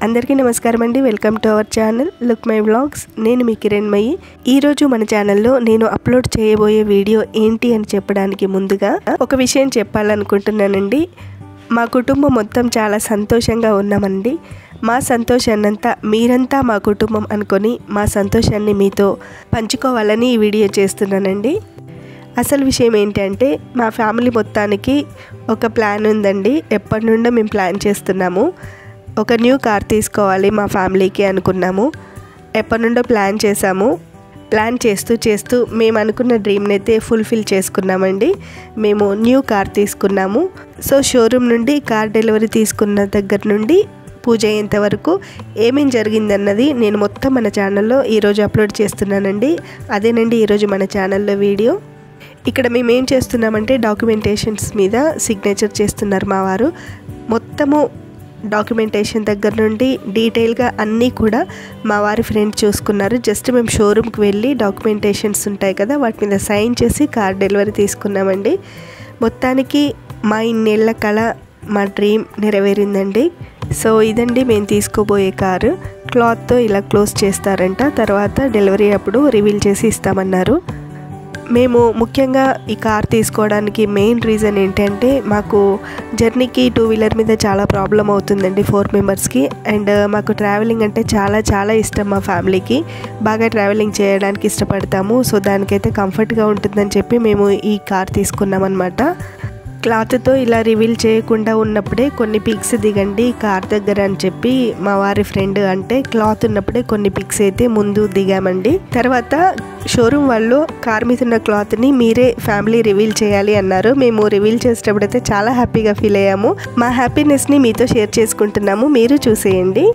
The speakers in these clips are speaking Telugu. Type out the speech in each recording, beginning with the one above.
అందరికీ నమస్కారం అండి. Welcome to our channel look my vlogs. నేను మీ కిరణ్మయి. ఈరోజు మన ఛానల్లో నేను అప్లోడ్ చేయబోయే వీడియో ఏంటి అని చెప్పడానికి ముందుగా ఒక విషయం చెప్పాలనుకుంటున్నానండి. మా కుటుంబం మొత్తం చాలా సంతోషంగా ఉన్నామండి. మా సంతోషాన్నంతా మీరంతా మా కుటుంబం అనుకొని మా సంతోషాన్ని మీతో పంచుకోవాలని ఈ వీడియో చేస్తున్నానండి. అసలు విషయం ఏంటంటే మా ఫ్యామిలీ మొత్తానికి ఒక ప్లాన్ ఉందండి. ఎప్పటి నుండో మేము ప్లాన్ చేస్తున్నాము. ఒక న్యూ కార్ తీసుకోవాలి మా ఫ్యామిలీకి అనుకున్నాము. ఎప్పటి నుండో ప్లాన్ చేసాము. ప్లాన్ చేస్తూ మేము అనుకున్న డ్రీమ్ని అయితే ఫుల్ఫిల్ చేసుకున్నామండి. మేము న్యూ కార్ తీసుకున్నాము. సో షోరూమ్ నుండి కార్ డెలివరీ తీసుకున్న దగ్గర నుండి పూజ అయ్యేంత వరకు ఏమేం జరిగిందన్నది నేను మొత్తం మన ఛానల్లో ఈరోజు అప్లోడ్ చేస్తున్నానండి. అదేనండి ఈరోజు మన ఛానల్లో వీడియో. ఇక్కడ మేము ఏం చేస్తున్నామంటే డాక్యుమెంటేషన్స్ మీద సిగ్నేచర్ చేస్తున్నారు మా వారు. మొత్తము డాక్యుమెంటేషన్ దగ్గర నుండి డీటెయిల్గా అన్నీ కూడా మా వారి ఫ్రెండ్ చూసుకున్నారు. జస్ట్ మేము షోరూమ్కి వెళ్ళి డాక్యుమెంటేషన్స్ ఉంటాయి కదా, వాటి మీద సైన్ చేసి కార్ డెలివరీ తీసుకున్నామండి. మొత్తానికి మా ఇన్నేళ్ల కళ, మా డ్రీమ్ నెరవేరిందండి. సో ఇదండి మేము తీసుకోబోయే కారు. క్లాత్తో ఇలా క్లోజ్ చేస్తారంట, తర్వాత డెలివరీ అప్పుడు రివీల్ చేసి ఇస్తామన్నారు. మేము ముఖ్యంగా ఈ కార్ తీసుకోవడానికి మెయిన్ రీజన్ ఏంటంటే మాకు జర్నీకి 2 వీలర్ మీద చాలా ప్రాబ్లం అవుతుందండి 4 మెంబర్స్కి. అండ్ మాకు ట్రావెలింగ్ అంటే చాలా ఇష్టం. మా ఫ్యామిలీకి బాగా ట్రావెలింగ్ చేయడానికి ఇష్టపడతాము. సో దానికైతే కంఫర్ట్గా ఉంటుందని చెప్పి మేము ఈ కార్ తీసుకున్నాం అన్నమాట. క్లాత్తో ఇలా రివీల్ చేయకుండా ఉన్నప్పుడే కొన్ని పిక్స్ దిగండి కార్ దగ్గర అని చెప్పి మా వారి ఫ్రెండ్ అంటే క్లాత్ ఉన్నప్పుడే కొన్ని పిక్స్ అయితే ముందు దిగామండి. తర్వాత షోరూమ్ వాళ్ళు కార్ మీద ఉన్న క్లాత్ని మీరే ఫ్యామిలీ రివీల్ చేయాలి అన్నారు. మేము రివీల్ చేసేటప్పుడైతే చాలా హ్యాపీగా ఫీల్ అయ్యాము. మా హ్యాపీనెస్ని మీతో షేర్ చేసుకుంటున్నాము, మీరు చూసేయండి.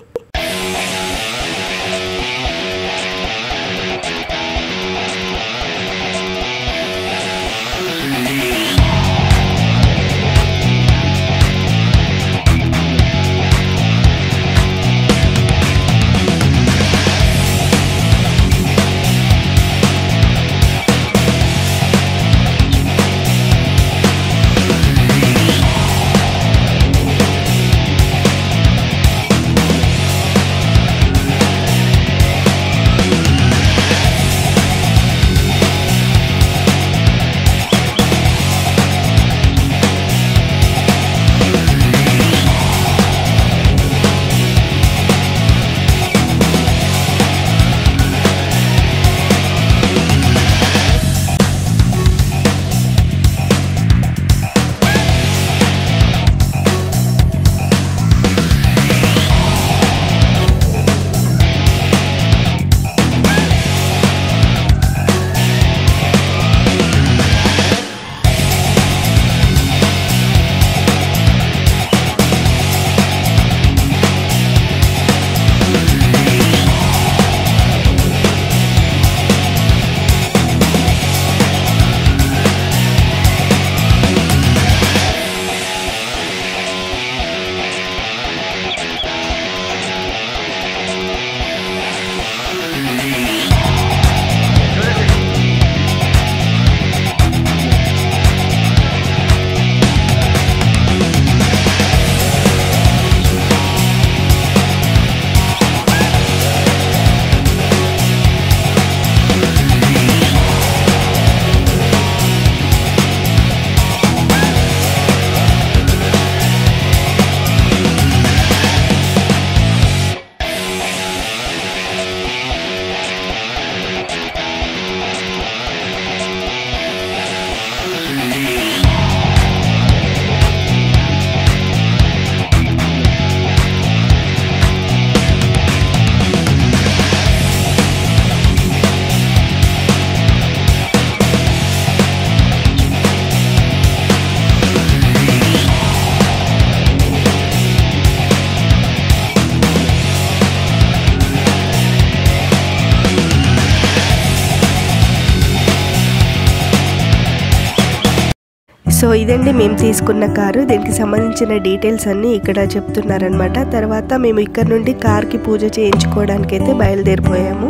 సో ఇదండి మేము తీసుకున్న కారు. దీనికి సంబంధించిన డీటెయిల్స్ అన్నీ ఇక్కడ చెప్తున్నారనమాట. తర్వాత మేము ఇక్కడ నుండి కార్కి పూజ చేయించుకోవడానికి అయితే బయలుదేరిపోయాము.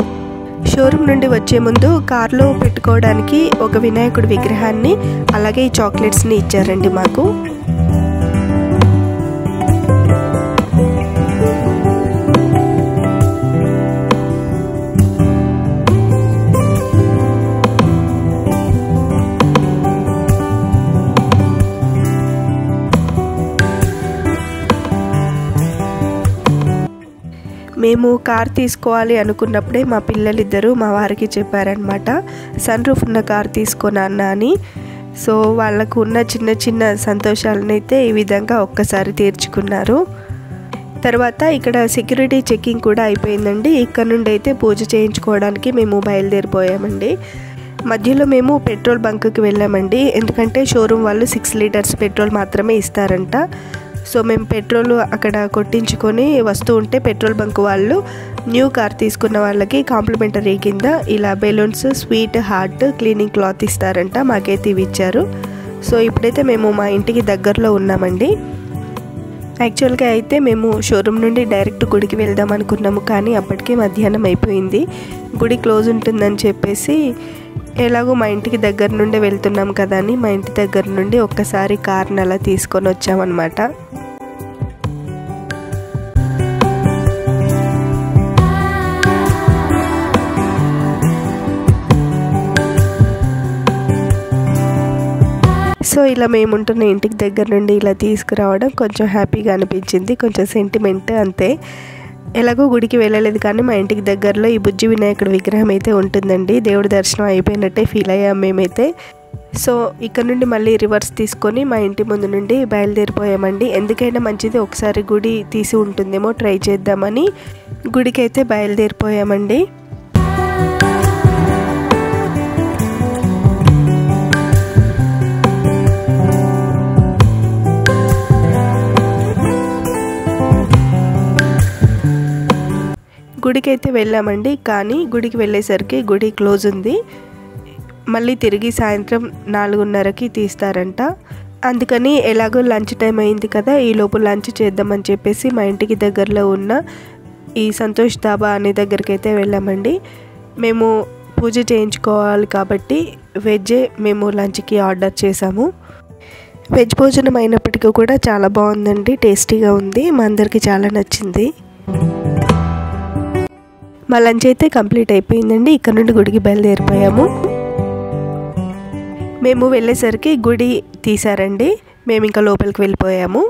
షోరూమ్ నుండి వచ్చే ముందు కార్లో పెట్టుకోవడానికి ఒక వినాయకుడి విగ్రహాన్ని అలాగే ఈ చాక్లెట్స్ని ఇచ్చారండి మాకు. మేము కార్ తీసుకోవాలి అనుకున్నప్పుడే మా పిల్లలిద్దరూ మా వారికి చెప్పారనమాట, సన్ రూఫ్ ఉన్న కార్ తీసుకో నాన్న అని. సో వాళ్ళకు ఉన్న చిన్న చిన్న సంతోషాలనైతే ఈ విధంగా ఒక్కసారి తీర్చుకున్నారు. తర్వాత ఇక్కడ సెక్యూరిటీ చెకింగ్ కూడా అయిపోయిందండి. ఇక్కడ నుండి అయితే పూజ చేయించుకోవడానికి మేము బయలుదేరిపోయామండి. మధ్యలో మేము పెట్రోల్ బంక్కి వెళ్ళామండి, ఎందుకంటే షోరూమ్ వాళ్ళు 6 లీటర్స్ పెట్రోల్ మాత్రమే ఇస్తారంట. సో మేము పెట్రోల్ అక్కడ కొట్టించుకొని వస్తూ ఉంటే పెట్రోల్ బంక్ వాళ్ళు న్యూ కార్ తీసుకున్న వాళ్ళకి కాంప్లిమెంటరీ కింద ఇలా balloons, sweet, heart, cleaning cloth ఇస్తారంట. మాకైతే ఇవి ఇచ్చారు. సో ఇప్పుడైతే మేము మా ఇంటికి దగ్గరలో ఉన్నామండి. యాక్చువల్గా అయితే మేము షోరూమ్ నుండి డైరెక్ట్ గుడికి వెళ్దాం అనుకున్నాము, కానీ అప్పటికే మధ్యాహ్నం అయిపోయింది. గుడి క్లోజ్ ఉంటుందని చెప్పేసి ఎలాగో మా ఇంటికి దగ్గర నుండి వెళ్తున్నాం కదా అని మా ఇంటి దగ్గర నుండి ఒక్కసారి కార్ని అలా తీసుకొని వచ్చామన్నమాట. సో ఇలా మేముంటున్న ఇంటికి దగ్గర నుండి ఇలా తీసుకురావడం కొంచెం హ్యాపీగా అనిపించింది, కొంచెం సెంటిమెంట్ అంతే. ఎలాగో గుడికి వెళ్ళలేదు కానీ మా ఇంటికి దగ్గరలో ఈ బుజ్జి వినాయకుడి విగ్రహం అయితే ఉంటుందండి. దేవుడి దర్శనం అయిపోయినట్టే ఫీల్ అయ్యాం మేమైతే. సో ఇక్కడ నుండి మళ్ళీ రివర్స్ తీసుకొని మా ఇంటి ముందు నుండి బయలుదేరిపోయామండి. ఎందుకైనా మంచిది ఒకసారి గుడి తీసి ఉంటుందేమో ట్రై చేద్దామని గుడికి అయితే బయలుదేరిపోయామండి. గుడికి అయితే వెళ్ళామండి, కానీ గుడికి వెళ్ళేసరికి గుడి క్లోజ్ ఉంది. మళ్ళీ తిరిగి సాయంత్రం 4:30కి తీస్తారంట. అందుకని ఎలాగో లంచ్ టైం అయింది కదా, ఈ లోపు లంచ్ చేద్దామని చెప్పేసి మా ఇంటికి దగ్గరలో ఉన్న ఈ సంతోష్ ధాబా అనే దగ్గరికి అయితే వెళ్ళామండి. మేము పూజ చేయించుకోవాలి కాబట్టి వెజ్జే మేము లంచ్కి ఆర్డర్ చేసాము. వెజ్ భోజనం అయినప్పటికీ కూడా చాలా బాగుందండి, టేస్టీగా ఉంది, మా అందరికీ చాలా నచ్చింది. మా లంచ్ అయితే కంప్లీట్ అయిపోయిందండి. ఇక్కడ నుండి గుడికి బయలుదేరిపోయాము. మేము వెళ్ళేసరికి గుడి తీసారండి, మేము ఇంకా లోపలికి వెళ్ళిపోయాము.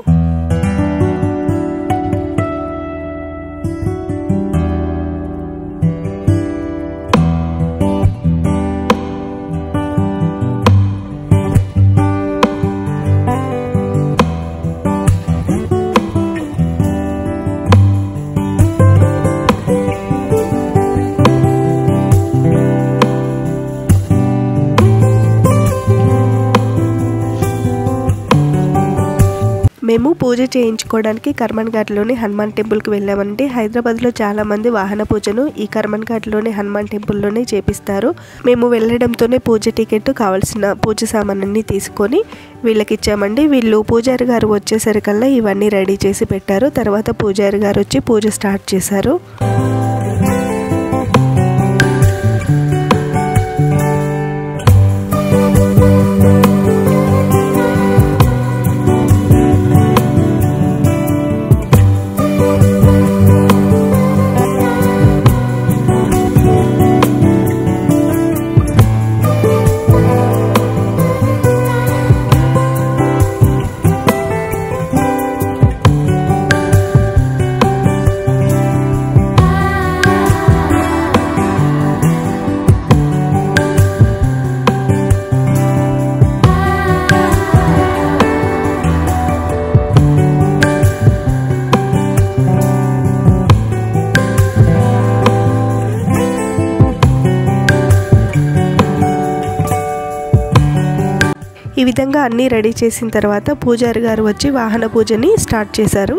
మేము పూజ చేయించుకోవడానికి కర్మన్ ఘాట్లోని హనుమాన్ టెంపుల్కి వెళ్ళామంటే హైదరాబాద్లో చాలామంది వాహన పూజను ఈ కర్మన్ ఘాట్లోని హనుమాన్ టెంపుల్లోనే చేపిస్తారు. మేము వెళ్ళడంతోనే పూజ టికెట్, కావాల్సిన పూజ సామాన్ని తీసుకొని వీళ్ళకి ఇచ్చామండి. వీళ్ళు పూజారి గారు వచ్చేసరికల్లా ఇవన్నీ రెడీ చేసి పెట్టారు. తర్వాత పూజారి గారు వచ్చి పూజ స్టార్ట్ చేశారు. ఈ విధంగా అన్నీ రెడీ చేసిన తర్వాత పూజారి గారు వచ్చి వాహన పూజని స్టార్ట్ చేశారు.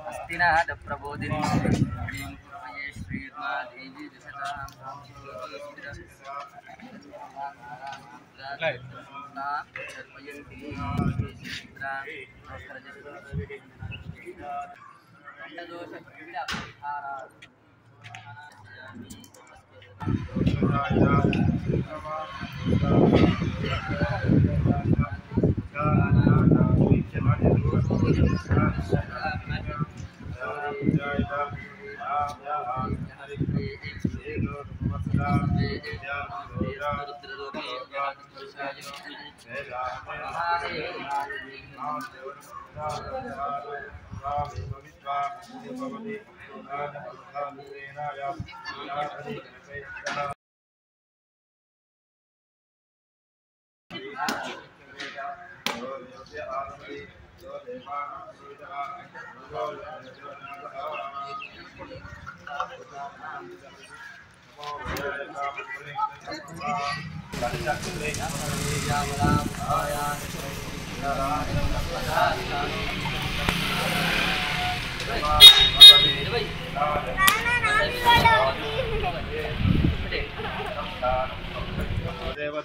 हस्तिनाद प्रबोधिनी श्रीर्मा देवी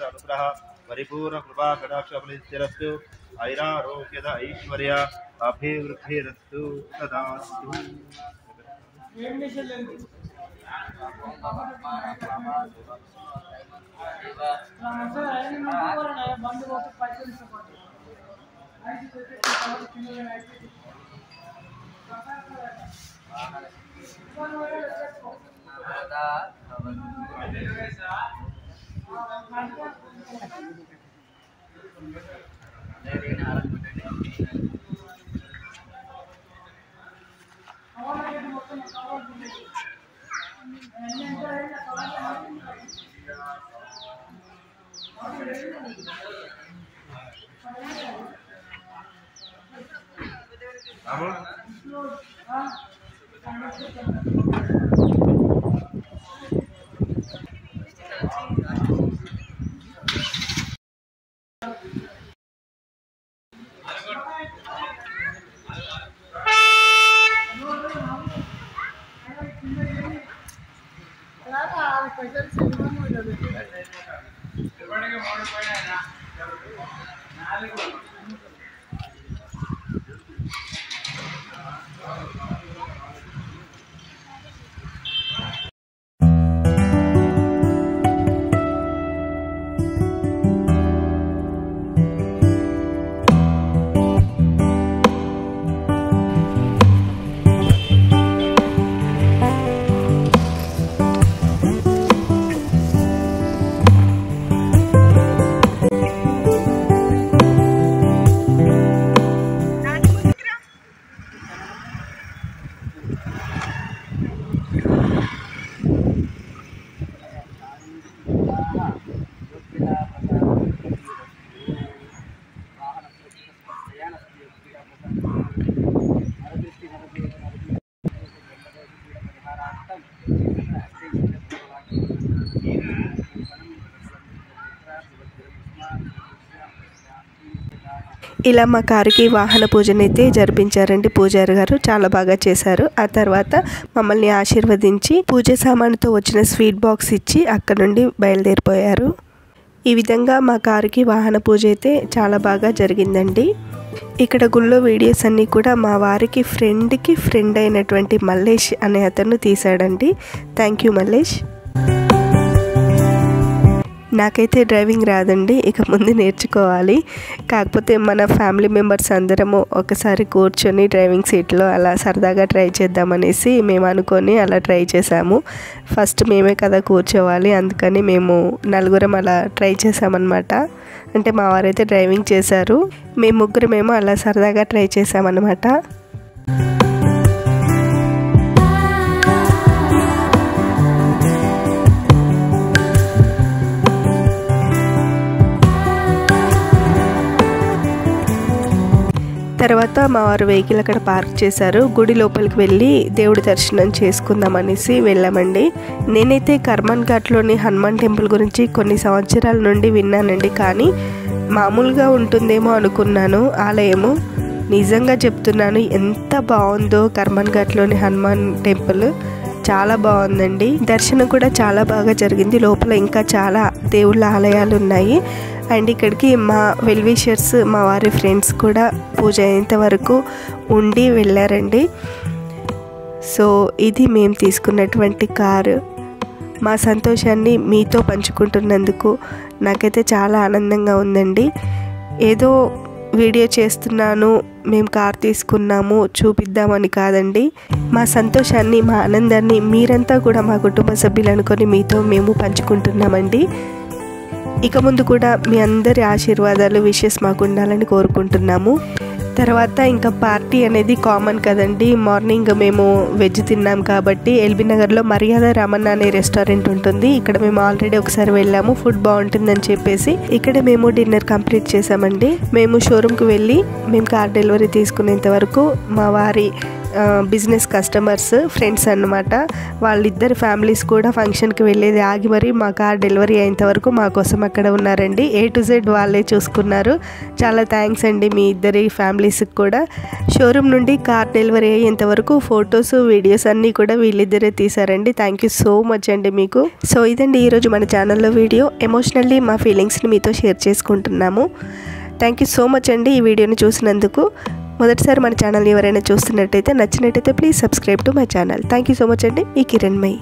अनुग्रह परिपूर्ण कृपा कटाक्ष फलिस्तिरस्तु ऐरारोग्यद ऐश्वर्य अभिवृद्धिरस्तु तदास्तु। ఇలా మా కారుకి వాహన పూజనైతే జరిపించారండి పూజారి గారు. చాలా బాగా చేశారు. ఆ తర్వాత మమ్మల్ని ఆశీర్వదించి పూజ సామానుతో వచ్చిన స్వీట్ బాక్స్ ఇచ్చి అక్కడ నుండి బయలుదేరిపోయారు. ఈ విధంగా మా కారుకి వాహన పూజ అయితే చాలా బాగా జరిగిందండి. ఇక్కడ గుళ్ళో వీడియోస్ అన్నీ కూడా మా వారికి ఫ్రెండ్ అయినటువంటి మల్లేష్ అనే అతను తీశాడండి. Thank you Mallesh. నాకైతే డ్రైవింగ్ రాదండి, ఇక ముందు నేర్చుకోవాలి. కాకపోతే మన ఫ్యామిలీ మెంబర్స్ అందరము ఒకసారి కూర్చొని డ్రైవింగ్ సీట్లో అలా సరదాగా ట్రై చేద్దామనేసి మేము అనుకొని అలా ట్రై చేసాము. ఫస్ట్ మేమే కదా కూర్చోవాలి, అందుకని మేము నలుగురం అలా ట్రై చేసామన్నమాట. అంటే మా వారైతే డ్రైవింగ్ చేశారు, మేము ముగ్గురమేమో అలా సరదాగా ట్రై చేసామన్నమాట. తర్వాత మా వారు వెహికల్ అక్కడ పార్క్ చేశారు. గుడి లోపలికి వెళ్ళి దేవుడి దర్శనం చేసుకుందాం అనేసి వెళ్ళామండి. నేనైతే కర్మన్ ఘాట్లోని హనుమాన్ టెంపుల్ గురించి కొన్ని సంవత్సరాల నుండి విన్నానండి, కానీ మామూలుగా ఉంటుందేమో అనుకున్నాను ఆలయము. నిజంగా చెప్తున్నాను, ఎంత బాగుందో కర్మన్ ఘాట్లోని హనుమాన్ టెంపుల్. చాలా బాగుందండి. దర్శనం కూడా చాలా బాగా జరిగింది. లోపల ఇంకా చాలా దేవుళ్ళ ఆలయాలు ఉన్నాయి. అండ్ ఇక్కడికి మా వెల్ విషర్స్, మా వారి ఫ్రెండ్స్ కూడా పూజ అయ్యేంత వరకు ఉండి వెళ్ళారండి. సో ఇది మేము తీసుకున్నటువంటి కారు. మా సంతోషాన్ని మీతో పంచుకుంటున్నందుకు నాకైతే చాలా ఆనందంగా ఉందండి. ఏదో వీడియో చేస్తున్నాను, మేము కార్ తీసుకున్నాము చూపిద్దామని కాదండి. మా సంతోషాన్ని, మా ఆనందాన్ని మీరంతా కూడా మా కుటుంబ సభ్యులు అనుకొని మీతో మేము పంచుకుంటున్నామండి. ఇక ముందు కూడా మీ అందరి ఆశీర్వాదాలు, విషెస్ మాకు ఉండాలని కోరుకుంటున్నాము. తర్వాత ఇంకా పార్టీ అనేది కామన్ కదండి. మార్నింగ్ మేము వెజ్ తిన్నాం కాబట్టి ఎల్బీ నగర్లో మర్యాద రమణ అనే రెస్టారెంట్ ఉంటుంది. ఇక్కడ మేము ఆల్రెడీ ఒకసారి వెళ్ళాము, ఫుడ్ బాగుంటుందని చెప్పేసి ఇక్కడ మేము డిన్నర్ కంప్లీట్ చేసామండి. మేము షోరూమ్కి వెళ్ళి మేము కార్ డెలివరీ తీసుకునేంత వరకు మా వారి బిజినెస్ కస్టమర్స్, ఫ్రెండ్స్ అన్నమాట, వాళ్ళిద్దరు ఫ్యామిలీస్ కూడా ఫంక్షన్కి వెళ్ళేది ఆగి మరి మా కార్ డెలివరీ అయ్యేంత వరకు మా కోసం అక్కడ ఉన్నారండి. A to Z వాళ్ళే చూసుకున్నారు. చాలా థ్యాంక్స్ అండి మీ ఇద్దరి ఫ్యామిలీస్కి కూడా. షోరూమ్ నుండి కార్ డెలివరీ అయ్యేంత వరకు ఫొటోస్, వీడియోస్ అన్నీ కూడా వీళ్ళిద్దరే తీశారండి. థ్యాంక్ యూ సో మచ్ అండి మీకు. సో ఇదండి ఈరోజు మన ఛానల్లో వీడియో. ఎమోషనల్లీ మా ఫీలింగ్స్ని మీతో షేర్ చేసుకుంటున్నాము. థ్యాంక్ యూ సో మచ్ అండి ఈ వీడియోని చూసినందుకు. మొదటిసారి మన ఛానల్ని ఎవరైనా చూస్తున్నట్టయితే, నచ్చినట్టయితే please subscribe to my channel. Thank you so much అండి. మీ కిరణ్మయి.